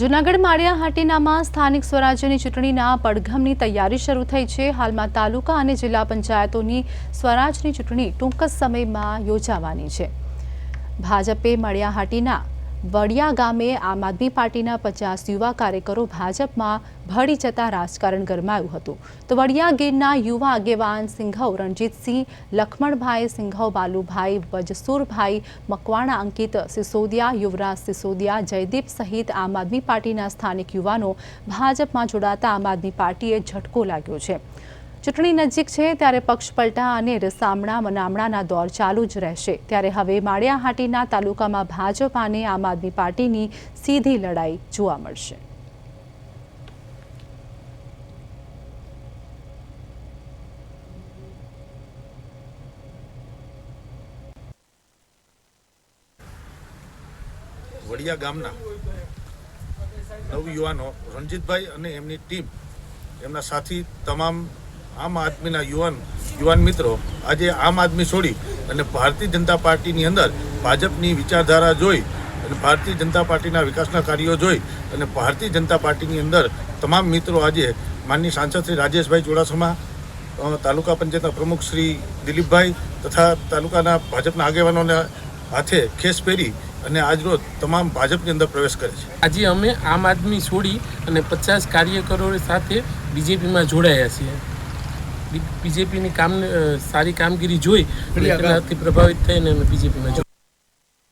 જૂનાગઢ માળિયાહાટીનામાં સ્થાનિક સ્વરાજ્યની ચૂંટણીના પડઘમની તૈયારી શરૂ થઈ છે। હાલમાં તાલુકા અને જિલ્લા પંચાયતોની સ્વરાજની ચૂંટણી ટૂંક જ સમયમાં યોજાવાની છે। ભાજપે માળિયાહાટીના વડિયા ગામે આમ આદમી પાર્ટીના 50 યુવા કાર્યકરો ભાજપમાં ભળી જતા રાજકારણ ગરમાયું હતું। તો વડિયા ગીરના યુવા આગેવાન સિંઘવ રણજીતસિંહ, લખમણભાઈ સિંઘવ, બાલુભાઈ વજસુરભાઈ મકવાણા, અંકિત સિસોદિયા, યુવરાજ સિસોદિયા, જયદીપ સહિત આમ આદમી પાર્ટીના સ્થાનિક યુવાનો ભાજપમાં જોડાતા આમ આદમી પાર્ટીએ ઝટકો લાગ્યો છે। ચૂંટણી નજીક છે ત્યારે પક્ષ પલટા અને રસામણા મનામણાના દોર ચાલુ જ રહેશે। ત્યારે હવે માળિયાહાટીના તાલુકામાં ભાજપ અને આમ આદમી પાર્ટીની સીધી લડાઈ જોવા મળશે। વડિયા ગામના નવયુવાનો રણજીતભાઈ અને એમની ટીમ, એમના સાથી તમામ આમ આદમીના યુવાન મિત્રો આજે આમ આદમી છોડી અને ભારતીય જનતા પાર્ટીની અંદર ભાજપની વિચારધારા જોઈ અને ભારતીય જનતા પાર્ટીના વિકાસના કાર્યો જોઈ અને ભારતીય જનતા પાર્ટીની અંદર તમામ મિત્રો આજે માનનીય સાંસદ શ્રી રાજેશભાઈ ચુડાસમા, તાલુકા પંચાયતના પ્રમુખ શ્રી દિલીપભાઈ તથા તાલુકાના ભાજપના આગેવાનોના હાથે ખેસ પહેરી અને આજરોજ તમામ ભાજપની અંદર પ્રવેશ કરે છે। આજે અમે આમ આદમી છોડી અને 50 કાર્યકરો સાથે બીજેપીમાં જોડાયા છીએ। બીજેપીની સારી કામગીરી જોઈ તેનાથી પ્રભાવિત થઈને અમે બીજેપીમાં જોડાયા।